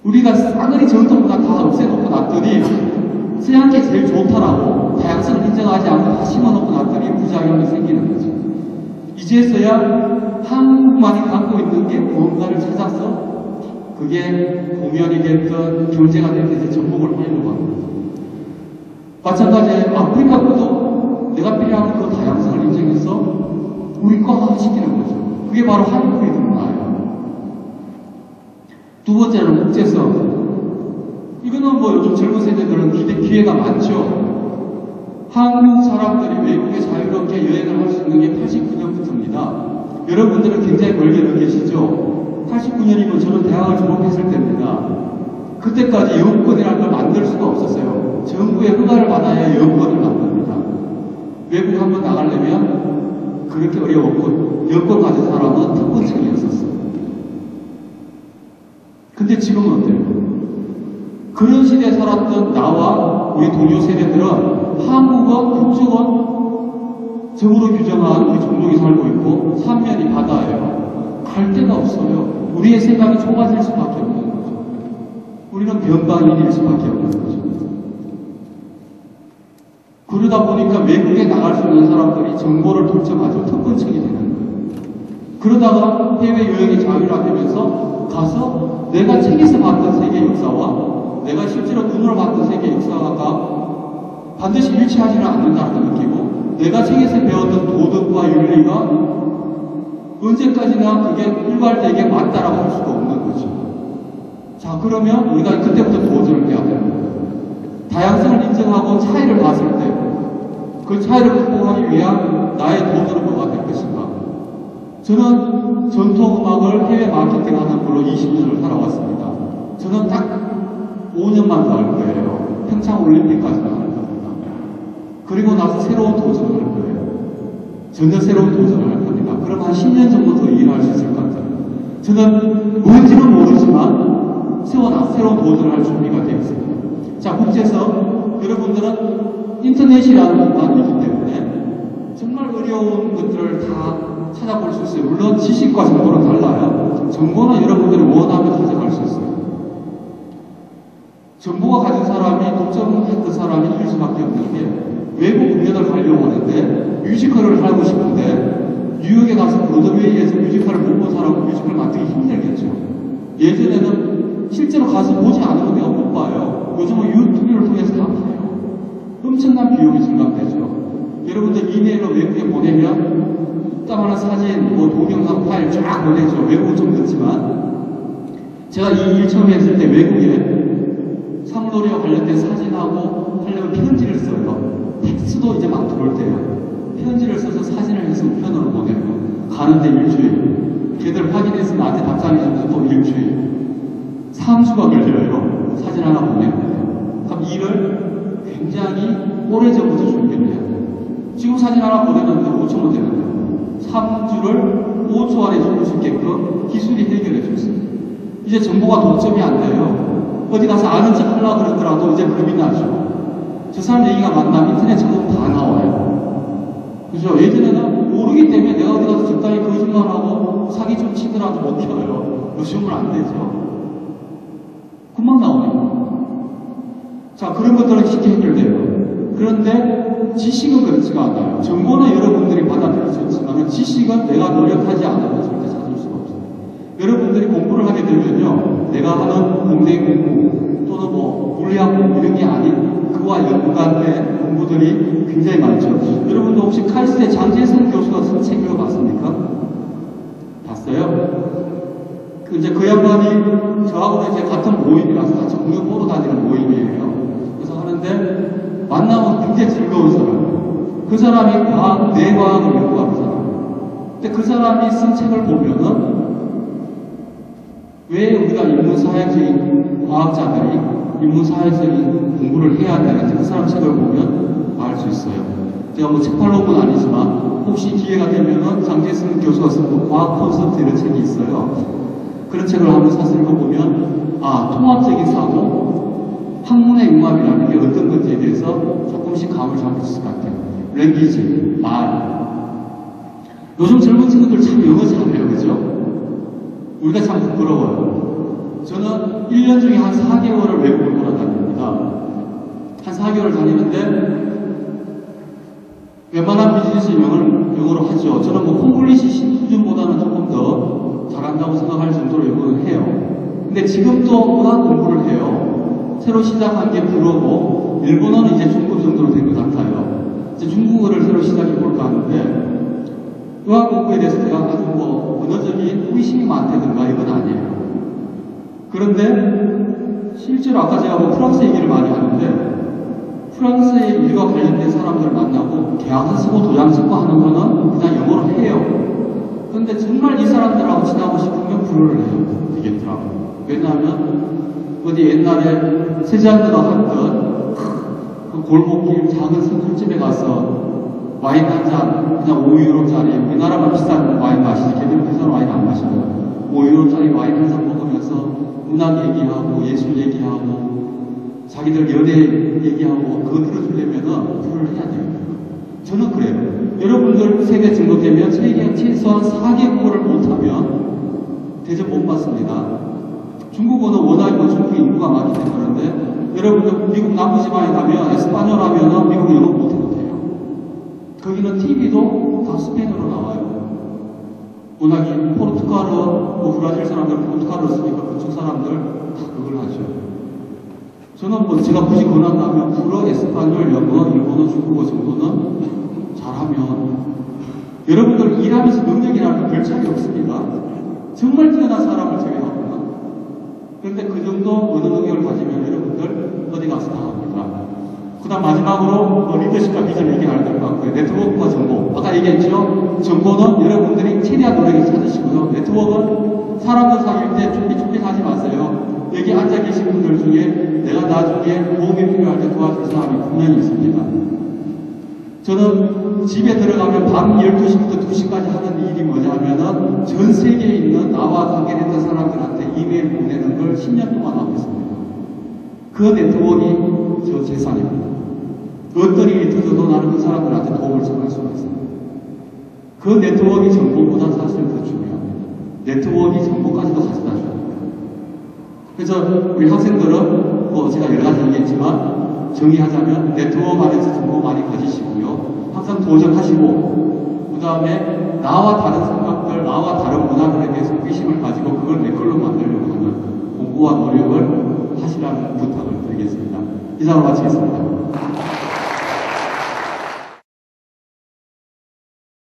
우리가 싸그리 정통보다 다 없애놓고 놨더니 서양계 제일 좋다라고 다양성을 인정하지 않고 다 심어놓고 놨더니 부작용이 생기는 거죠. 이제서야 한국만이 갖고 있는 게 무언가를 찾아서 그게 공연이 됐든 경제가 됐든 접목을 하려고 합니다. 마찬가지로 아프리카 것도 내가 필요한 그 다양성을 인정해서 우리 거화 시키는 거죠. 그게 바로 한국의 문화예요. 두 번째는 국제성. 이거는 뭐 요즘 젊은 세대들은 기회가 많죠. 한국 사람들이 외국에 자유롭게 여행을 할 수 있는 게 89년부터입니다. 여러분들은 굉장히 멀게 느끼시죠? 89년이면 저는 대학을 졸업했을 때입니다. 그때까지 여권이라는 걸 만들 수가 없었어요. 정부의 허가를 받아야 여권을 만듭니다. 외국 한번 나가려면 그렇게 어려웠고 여권 가진 사람은 특권층이었었어요. 근데 지금은 어때요? 그런 시대에 살았던 나와 우리 동료 세대들은 한국은 국적은 정으로 규정한 우리 종족이 살고 있고 삼면이 바다예요. 갈 데가 없어요. 우리의 생각이 좁아질 수밖에 없는 거죠. 우리는 변방인일 수밖에 없는 거죠. 그러다 보니까 외국에 나갈 수 있는 사람들이 정보를 독점하죠. 특권층이 되는 거예요. 그러다가 해외여행이 자유화되면서 가서 내가 책에서 봤던 세계 역사와 내가 실제로 눈으로 봤던 세계 역사가 반드시 일치하지는 않는다는 걸 느끼고 내가 책에서 배웠던 도덕과 윤리가 언제까지나 그게 일괄되게 맞다라고 할 수가 없는 거죠. 자, 그러면 우리가 그때부터 도전을 해야 되는 거예요. 다양성을 인정하고 차이를 봤을 때 그 차이를 극복하기 위한 나의 도전은 뭐가 될 것인가? 저는 전통음악을 해외 마케팅하는 걸로 20년을 살아왔습니다. 저는 딱 5년만 더 할 거예요. 평창올림픽까지만 할 겁니다. 그리고 나서 새로운 도전을 할 거예요. 전혀 새로운 도전을 할 겁니다. 그럼 한 10년 정도 더 일할 수 있을 것 같아요. 저는 뭔지는 모르지만 새로운 도전을 할 준비가 되어 있습니다. 자, 국제성. 여러분들은 인터넷이라는 공간이기 때문에 정말 어려운 것들을 다 찾아볼 수 있어요. 물론 지식과 정보는 달라요. 정보는 여러분들이 원하면 찾아갈 수 있어요. 정보가 가진 사람이 독점했던 사람이 이길 수밖에 없는 게 외국 공연을 가려고 하는데 뮤지컬을 하고 싶은데 뉴욕에 가서 브로드웨이에서 뮤지컬을 못 본 사람은 뮤지컬 만들기 힘들겠죠. 예전에는 실제로 가서 보지 않으면 내가 못 봐요. 요즘은 유튜브를 통해서 다 봐요. 엄청난 비용이 증감되죠. 여러분들 이메일로 외국에 보내면 따만한 사진, 동영상 파일 쫙 보내죠. 외국은 좀 늦지만 제가 이 일 처음 했을 때 외국에 사물놀이와 관련된 사진하고 하려면 편지를 써요. 텍스트도 이제 막 들어올 때요. 편지를 써서 사진을 해서 우편으로 보내고 가는데 일주일. 걔들 확인해서 나한테 답장해주면서 또 일주일. 3주가 걸려요. 사진 하나 보내는데. 그럼 일을 굉장히 오래전부터 준비를 해야 돼요. 지금 사진 하나 보내는데 5초면 되는데 3주를 5초 안에 줄 수 있게끔 기술이 해결해 줬어요. 이제 정보가 독점이 안 돼요. 어디 가서 아는 척 하려고 그러더라도 이제 겁이 나죠. 저 사람 얘기가 맞나? 인터넷 정보 다 나와요. 그죠? 예전에는 모르기 때문에 내가 어디 가서 적당히 거짓말하고 사기 좀 치더라도 못 켜요. 요즘은 안 되죠. 금방 나오니까. 자, 그런 것들은 쉽게 해결돼요. 그런데 지식은 그렇지가 않아요. 정보는 여러분들이 받아들일 수 있지만 지식은 내가 노력하지 않으면 절대 찾을 수가 없어요. 여러분들이 공부를 하게 되면요, 내가 하는 공대 공부 또는 물리학 공부 이런 게 아닌 그와 연관된 공부들이 굉장히 많죠. 여러분도 혹시 칼스의 장재선 교수가 쓴 책 읽어봤습니까? 봤어요? 이제 그 양반이 저하고 이제 같은 모임이라서 같이 공연 보러 다니는 모임이에요. 그래서 하는데 만나면 굉장히 즐거운 사람. 그 사람이 뇌과학을 연구하는 사람. 근데 그 사람이 쓴 책을 보면은 왜 우리가 인문사회적인 과학자들이 인문사회적인 공부를 해야 되는지 그 사람 책을 보면 알 수 있어요. 제가 책팔로는 아니지만 혹시 기회가 되면은 장재승 교수가 쓴 과학 콘서트 이런 책이 있어요. 그런 책을 한번 사서 읽어보면 통합적인 사고, 학문의 융합이라는 게 어떤 건지에 대해서 조금씩 감을 잡을 수 있을 것 같아요. 랭귀지, 말. 요즘 젊은 친구들 참 영어 잘해요. 그죠? 우리가 참 부끄러워요. 저는 1년 중에 한 4개월을 외국을 돌아다닙니다. 한 4개월 다니는데 웬만한 비즈니스 영어로 하죠. 저는 뭐 콩글리시 수준보다는 조금 더 잘한다고 생각할 정도로 영어를 해요. 근데 지금도 워낙 공부를 해요. 새로 시작한 게 불어고 일본어는 이제 중급 정도로 된 것 같아요. 이제 중국어를 새로 시작해볼까 하는데 의학 공부에 대해서 제가 아주 뭐 언어적인 호기심이 많다든가 이건 아니에요. 그런데 실제로 아까 제가 뭐 프랑스 얘기를 많이 하는데 프랑스의 일과 관련된 사람들을 만나고 계약서 쓰고 도장 찍고 하는 거는 그냥 영어로 해요. 그런데 정말 이 사람들하고 지나고 싶으면 불어를 해요. 되겠더라고요. 왜냐하면 어디 옛날에 세자들과 했던 그 골목길 작은 술집에 가서 와인 한 잔 그냥 5유로짜리 우리나라만 비싼 와인 마시지 걔들은 비싼 와인 안 마시거든요. 5유로짜리 와인 한 잔 먹으면서 문학 얘기하고 예술 얘기하고 자기들 연애 얘기하고 그거 들어주려면 불을 해야 돼요. 저는 그래요. 여러분들 세계 등록되면 최소한 4개국어를 못하면 대접 못 받습니다. 중국어는 워낙 중국 인구가 많기 때문에 여러분들 미국 남부지방에 가면 에스파뇰 하면 미국 영어 못해도 돼요. 거기는 TV도 다 스페인어로 나와요. 워낙 포르투갈어, 뭐 브라질 사람들 포르투갈어 쓰니까 그쪽 사람들 다 그걸 하죠. 저는 뭐 제가 굳이 권한다면 불어, 에스파뇰, 영어, 일본어, 중국어 정도는 잘하면 여러분들 일하면서 능력이라는 별 차이 없습니다. 정말 뛰어난 사람을 제외하거나. 그런데 그 정도 언어 능력을 가지면 여러분들 어디 가서 다 합니다. 그 다음 마지막으로 리더십과 비전 얘기할 것 같고요. 네트워크와 정보. 아까 얘기했죠? 정보는 여러분들이 최대한 노력을 찾으시고요. 네트워크는 사람들 사귈 때 쭈삣쭈삣하지 마세요. 여기 앉아 계신 분들 중에 내가 나중에 도움이 필요할 때 도와줄 사람이 분명히 있습니다. 저는 집에 들어가면 밤 12시부터 2시까지 하는 일이 뭐냐 하면은 전 세계에 있는 나와 관계됐던 사람들한테 이메일 보내는 걸 10년 동안 하고 있습니다. 그 네트워크가 저 재산입니다. 어떤 일이 터져도 나는 그 사람들한테 도움을 청할 수가 있습니다. 그 네트워크가 정보보다 사실 더 중요합니다. 네트워크가 정보까지도 가져다 줍니다. 그래서 우리 학생들은 뭐 제가 여러 가지 얘기했지만 정의하자면 네트워크 안에서 정보 많이 가지시고요. 항상 도전하시고 그 다음에 나와 다른 생각들, 나와 다른 문화들에 대해서 호기심을 가지고 그걸 내 걸로 만들려고 하는 공부와 노력을 하시라는 부탁을 드리겠습니다. 이상으로 마치겠습니다.